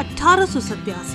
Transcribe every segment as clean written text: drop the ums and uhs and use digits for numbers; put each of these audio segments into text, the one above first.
1887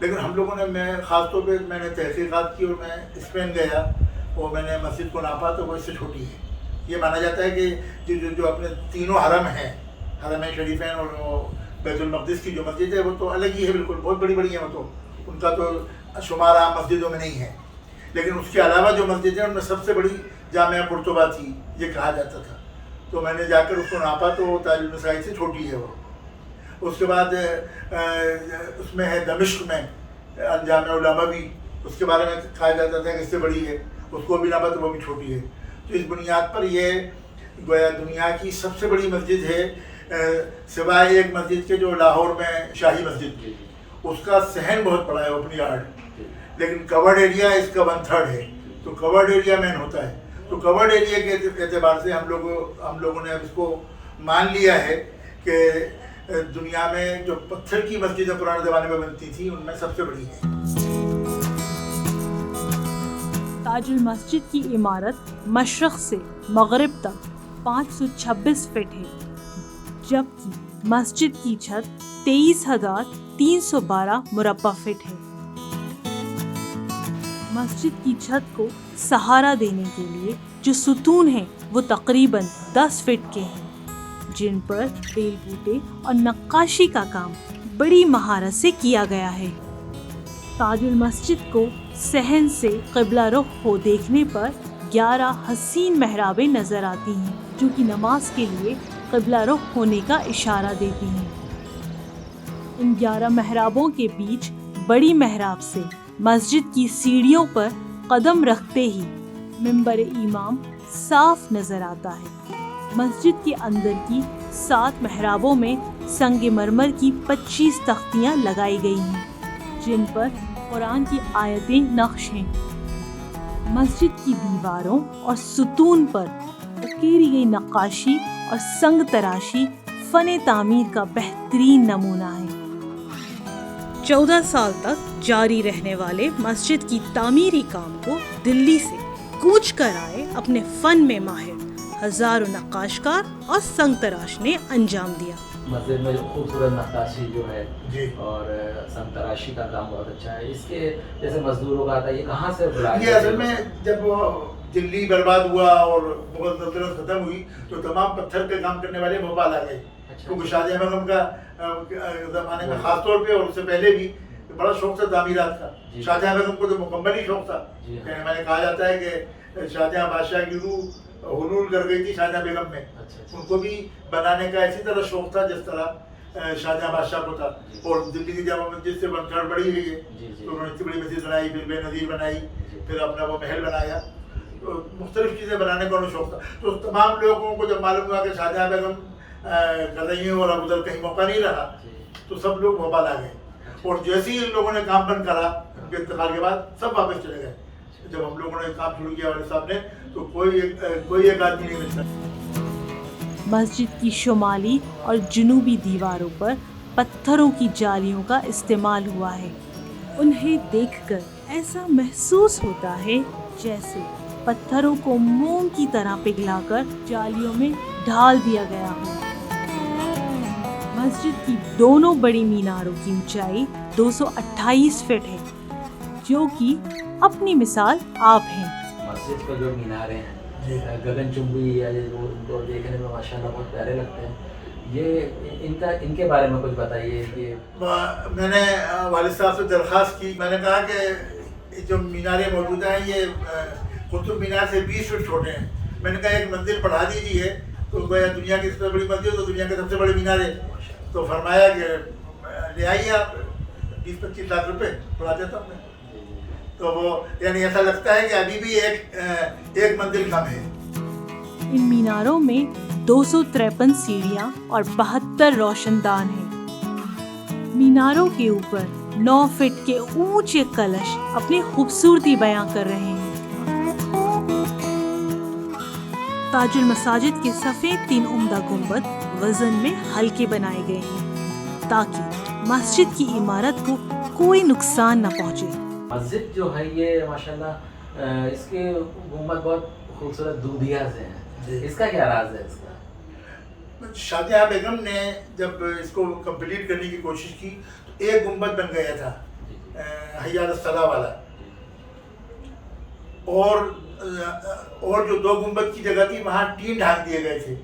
لیکن ہم لوگوں نے میں خاص طور پہ میں نے تحقیقات کی اور میں اسپین گیا اور میں نے مسجد کو ناپا تو وہ اس سے چھوٹی ہے. یہ مانا جاتا ہے کہ جو اپنے تینوں حرم ہیں، حرمین شریفین اور وہ بیت المقدس کی جو مسجد ہے وہ تو الگ ہی ہے بالکل، بہت بڑی بڑی ہیں وہ تو، ان کا تو شمار عام مسجدوں میں نہیں ہے. لیکن اس کے علاوہ جو مسجد ہیں ان میں سب سے بڑی جامعہ قرطبہ تھی یہ کہا جاتا تھا. تو میں نے جا کر اس کو ناپا تو وہ تاج المساجد سے چھوٹی ہے وہ. اس کے بعد اس میں ہے دمشق میں الجامع الاموی، اس کے بارے میں کہا جاتا تھا کہ اس سے بڑی ہے، اس کو بھی ناپا تو وہ بھی چھوٹی ہے. تو اس بنیاد پر یہ گویا دنیا کی سب سے بڑی مسجد ہے، سوائے ایک مسجد کے جو لاہور میں شاہی مسجد کی، اس کا صحن بہت بڑا ہے اوپن یارڈ، لیکن کورڈ ایریا اس کا 1/3 ہے. تو کورڈ ایریا مین ہوتا ہے. تو کورڈ ایریا کے اعتبار سے ہم لوگوں نے اب اس کو مان لیا ہے کہ دنیا میں جو پتھر کی مسجدیں پرانے زمانے میں بنتی تھیں ان میں سب سے بڑی ہے. تاج المسجد کی عمارت مشرق سے مغرب تک 526 فٹ ہے، جبکہ مسجد کی چھت 23,312 مربع فٹ ہے. مسجد کی چھت کو سہارا دینے کے لیے جو ستون ہیں وہ تقریباً 10 فٹ کے ہیں، جن پر بیل بوٹے اور نقاشی کا کام بڑی مہارت سے کیا گیا ہے. تاج المسجد کو صحن سے قبلہ رخ ہو دیکھنے پر 11 حسین محرابیں نظر آتی ہیں جو کہ نماز کے لیے قبلہ رخ ہونے کا اشارہ دیتی ہیں. ان 11 محرابوں کے بیچ بڑی محراب سے مسجد کی سیڑھیوں پر قدم رکھتے ہی منبر امام صاف نظر آتا ہے. مسجد کے اندر کی 7 محرابوں میں سنگ مرمر کی 25 تختیاں لگائی گئی ہیں جن پر قرآن کی آیتیں نقش ہیں. مسجد کی دیواروں اور ستون پر اکیری گئی نقاشی اور سنگ تراشی فن تعمیر کا بہترین نمونہ ہے. 14 سال تک جاری رہنے والے مسجد کی تعمیری کام کو دلی سے کوچ کر آئے اپنے فن میں ماہر ہزاروں نقاش کار اور سنگ تراش نے انجام دیا. مسجد میں خوبصورت نقاشی جو ہے اور سنگ تراشی کا کام بہت اچھا ہے. اس کے جیسے مزدوروں کا آتا ہے، یہ کہاں سے بلایا؟ یہ اصل میں جب دلی برباد ہوا اور مغل سلطنت ختم ہوئی تو تمام پتھر کے کام کرنے والے بھوپال آ گئے. کیونکہ شاہ جہاں بیگم کا زمانے میں خاص طور پہ اور اس سے پہلے بھی بڑا شوق تھا تعمیرات کا. شاہ جہاں بیگم کو تو مکمل ہی شوق تھا. میں نے کہا جاتا ہے کہ شاہ جہاں بادشاہ کی روح حلول کر گئی تھی شاہ جہاں بیگم میں. ان کو بھی بنانے کا اسی طرح شوق تھا جس طرح شاہ جہاں بادشاہ کو تھا. اور دلی کی جامع مسجد سے 1/3 بڑی ہوئی ہے تو انہوں نے اتنی بڑی مسجد بنائی، پھر بے نظیر بنائی، پھر اپنا وہ محل بنایا. تو مختلف چیزیں بنانے کا انہیں شوق تھا. تو تمام لوگوں کو جب معلوم ہوا کہ شاہ جہاں بیگم کر رہی ہیں اور اب ادھر کہیں موقع نہیں رہا تو سب لوگ بھوپال آ گئے. اور جیسے ہی ان لوگوں نے کام بند کرا ان کے انتقال کے بعد سب واپس چلے گئے. جب ہم لوگوں نے کام شروع کیا والد صاحب نے تو کوئی ایک آدمی نہیں ملتا. مسجد کی شمالی اور جنوبی دیواروں پر پتھروں کی جالیوں کا استعمال ہوا ہے. انہیں دیکھ کر ایسا محسوس ہوتا ہے جیسے پتھروں کو موم کی طرح پگھلا کر جالیوں میں ڈھال دیا گیا ہو. مسجد کی دونوں بڑی میناروں کی اونچائی 228 فٹ ہے جو کہ اپنی مثال آپ ہیں. مسجد کے جو مینارے ہیں گگن چمبی یا جو دیکھنے میں ماشاءاللہ بہت پیارے لگتے ہیں. یہ ان کے بارے میں کچھ بتائیے. کہ میں نے والد صاحب سے درخواست کی، میں نے کہا کہ جو میناریں موجود ہیں یہ قطب مینار سے 20 فٹ چھوٹے ہیں. میں نے کہا ایک مندر پڑھا دیجیے تو گویا دنیا کی سب سے بڑی مسجد تو دنیا کے سب سے بڑے مینارے. تو فرمایا کہ لے آئیے آپ 20-25 لاکھ روپے پڑھا دیتا ہوں میں. تو وہ یعنی ایسا لگتا ہے کہ ابھی بھی ایک مندر کم ہے. ان میناروں میں 253 سیڑھیاں اور 72 روشن دان ہیں. میناروں کے اوپر 9 فٹ کے اونچے کلش اپنی خوبصورتی بیان کر رہے ہیں. تاج المساجد کے سفید 3 عمدہ گنبد وزن میں ہلکے بنائے گئے ہیں تاکہ مسجد کی عمارت کو کوئی نقصان نہ پہنچے. مسجد جو ہے یہ ماشاءاللہ اس کے گنبد بہت خوبصورت دودھیا سے ہیں. اس کا کیا راز ہے؟ اس کا شاہ جہاں بیگم نے جب اس کو کمپلیٹ کرنے کی کوشش کی تو ایک گنبد بن گیا تھا حیات الصلاح والا، اور جو 2 گنبد کی جگہ تھی وہاں ٹین ڈھانک دیے گئے تھے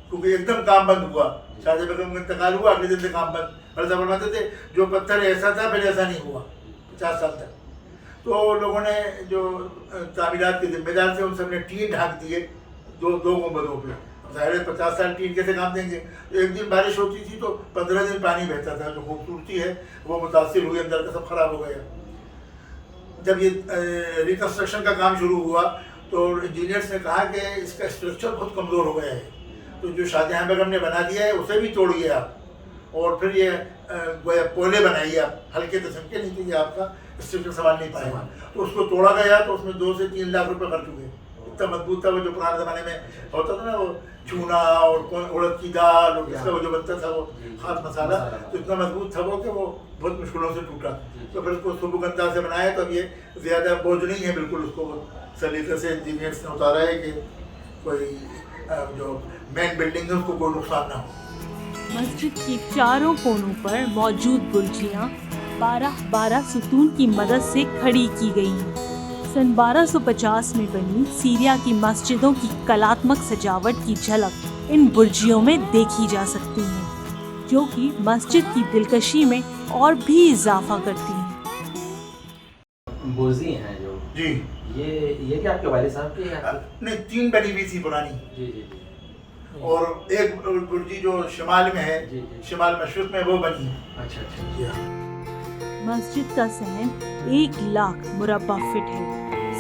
کیونکہ ایک دم کام بند ہوا، شاہجہاں بیگم کا انتقال ہوا، اگلے دن سے کام بند۔ مرزا فرماتے تھے جو پتھر ایسا تھا پھر ایسا نہیں ہوا 50 سال تک۔ تو لوگوں نے جو تعمیرات کے ذمہ دار تھے ان سب نے ٹین ڈھانک دیے 2 گنبدوں پہ۔ ظاہر ہے 50 سال ٹین کیسے کام دیں گے؟ ایک دن بارش ہوتی تھی تو 15 دن پانی بہتا تھا، جو خوبصورتی ہے وہ متاثر ہوئی، اندر کا سب خراب ہو گیا۔ جب یہ ریکنسٹرکشن کا کام شروع ہوا تو انجینئرس نے کہا کہ اس کا اسٹرکچر بہت کمزور ہو گیا ہے، تو جو شاہجہاں بیگم نے بنا دیا ہے اسے بھی توڑیے آپ، اور پھر یہ گویا پولے بنائیے آپ، ہلکے قسم کے، نہیں تو یہ آپ کا اسٹرکچر سنبھال نہیں پائے گا۔ تو اس کو توڑا گیا تو اس میں 2 سے 3 لاکھ روپے خرچ ہوئے۔ اتنا مضبوط تھا وہ، جو پرانے زمانے میں ہوتا تھا نا وہ چونا اور اڑد کی دال اور اس کا وہ جو بنتا تھا وہ خاص مسالہ، تو اتنا مضبوط تھا وہ کہ وہ بہت مشکلوں سے ٹوٹا۔ تو پھر اس کو سبک انداز سے بنایا، تو اب یہ زیادہ بوجھ نہیں ہے، بالکل اس کو سلیقے سے انجینئرس نے اتارا ہے کہ کوئی جو مین بلڈنگ ہے اس کو کوئی نقصان نہ ہو۔ مسجد کی چاروں کونوں پر موجود برجیاں 12 ستون کی مدد سے کھڑی کی گئی ہیں۔ سن 1250 میں بنی سیریا کی مسجدوں کی کلاتمک سجاوٹ کی جھلک ان برجیوں میں دیکھی جا سکتی ہے، جو کہ مسجد کی دلکشی میں اور بھی اضافہ کرتی ہیں۔ برجی ہیں جو جی یہ کیا آپ کے والد صاحب کی ہے؟ نہیں، 3 بنی ہوئی تھی پرانی، جی جی جی، اور ایک برجی جو شمال میں ہے، جی جی، شمال مشرق میں، وہ بنی ہے۔ اچھا اچھا، جی ہاں۔ مسجد کا صحن 1 لاکھ مربع فٹ ہے۔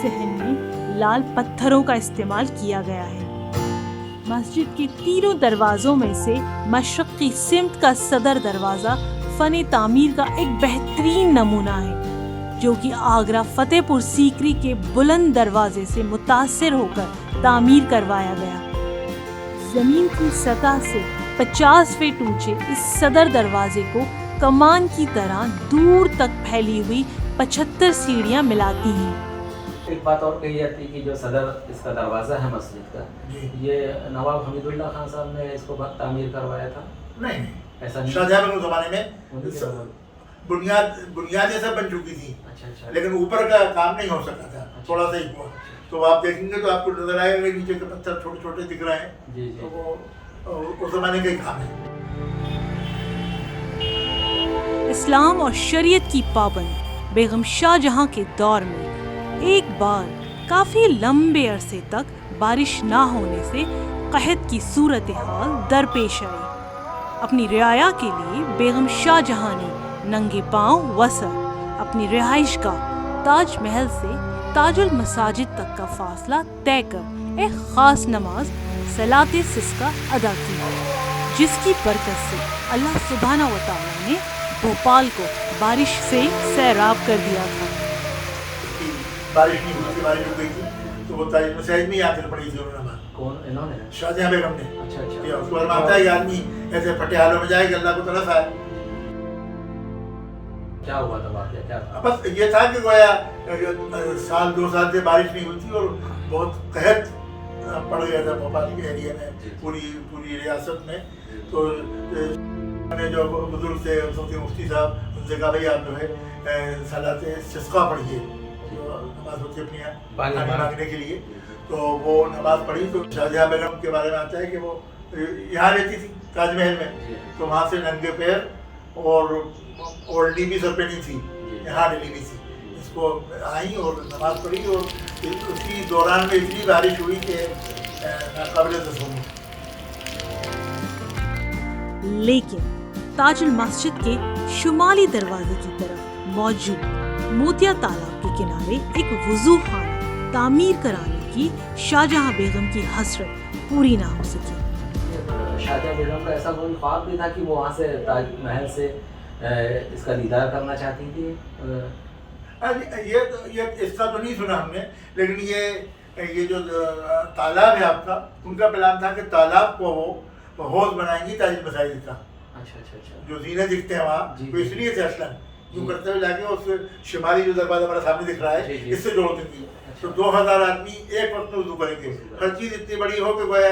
صحن میں لال پتھروں کا استعمال کیا گیا ہے۔ مسجد کے تینوں دروازوں میں سے مشرقی سمت کا صدر دروازہ فن تعمیر کا ایک بہترین نمونہ ہے، جو کہ آگرہ فتح پور سیکری کے بلند دروازے سے متاثر ہو کر تعمیر کروایا گیا۔ زمین کی سطح سے 50 فٹ اونچے اس صدر دروازے کو کمان کی طرح دور تک پھیلی ہوئی 75 سیڑھیاں ملاتی ہیں۔ ایک بات اور کہی جاتی ہے کہ جو صدر اس کا دروازہ ہے مسجد کا، یہ نواب حمید اللہ خان صاحب نے اس کو تعمیر کروایا تھا؟ نہیں، ایسا نہیں، شاہجہاں بیگم کے زمانے میں بنیاد یہ سب بن چکی تھی، اچھا، لیکن اوپر کا کام نہیں ہو سکا تھا، تھوڑا سا ہی ہوا۔ تو آپ دیکھیں گے تو آپ کو نظر آئے گا نیچے کے پتھر چھوٹے چھوٹے دکھ رہے ہیں، جی تو وہ اس زمانے کا ہی کام ہے۔ اسلام اور شریعت کی پابند بیگم شاہ جہاں کے دور میں ایک بار کافی لمبے عرصے تک بارش نہ ہونے سے قحط کی صورتحال درپیش آئی۔ اپنی رعایا کے لیے بیگم شاہ جہاں نے ننگے پاؤں وسط اپنی رہائش گاہ تاج محل سے تاج المساجد تک کا فاصلہ طے کر ایک خاص نماز صلاۃ استسقاء ادا کی، جس کی برکت سے اللہ سبحانہ و تعالیٰ نے بھوپال کو بارش سے سیراب کر دیا تھا۔ بارش نہیں ہوئی تھی، بارش ہو گئی تھی تو وہ تاج مساجد میں ہی آ کر پڑی تھی نماز۔ کون انہوں نے؟ شاہجہاں بیگم نے۔ اچھا اچھا، اس کو فرماتا ہے کہ آدمی ایسے پھٹے حالوں میں جائے کہ اللہ کو ترس آئے۔ کیا ہوا تھا واقعہ، کیا تھا؟ بس یہ تھا کہ گویا سال 2 سال سے بارش نہیں ہوئی تھی اور بہت قحط پڑ گیا تھا بھوپال کے ایریا میں، پوری ریاست میں۔ تو جو بزرگ تھے مفتی صاحب، ان سے کہا بھائی آپ جو ہے صلاۃ استسقاء پڑھیے، جو نماز ہوتی ہے اپنی پانی مانگنے کے لیے، تو وہ نماز پڑھی۔ تو شاہجہاں بیگم کے بارے میں آتا ہے کہ وہ یہاں رہتی تھی تاج محل میں، تو وہاں سے ننگے پیر اور اولڈی بھی سر پہ نہیں تھی، یہاں ڈلی ہوئی تھی، اس کو آئی اور نماز پڑھی، اور اسی دوران میں اتنی بارش ہوئی کہ ناقابل تصور۔ لیکن تاج المسجد کے شمالی دروازے کی طرف موجود موتیا تالاب کے کنارے ایک وضو خانہ تعمیر کرانے کی شاہجہاں بیگم کی حسرت پوری نہ ہو سکی۔ شاہجہاں بیگم کا ایسا کوئی خواب بھی تھا کہ وہ وہاں سے تاج محل سے اس کا دیدار کرنا چاہتی تھی؟ یہ اس کا تو نہیں سنا ہم نے، لیکن یہ جو تالاب ہے آپ کا، ان کا پلان تھا کہ تالاب کو وہ حوض بنائیں گی تاج المساجد کا۔ اچھا اچھا اچھا، جو زینے دکھتے ہیں وہاں وہ اس لیے تھے اصلاً، یوں کرتے ہوئے جا کے اس شمالی جو دروازہ ہمارا سامنے دکھ رہا ہے اس سے جوڑ دیں گی، تو 2000 آدمی ایک وقت میں وضو کریں گے، ہر چیز اتنی بڑی ہو کہ گویا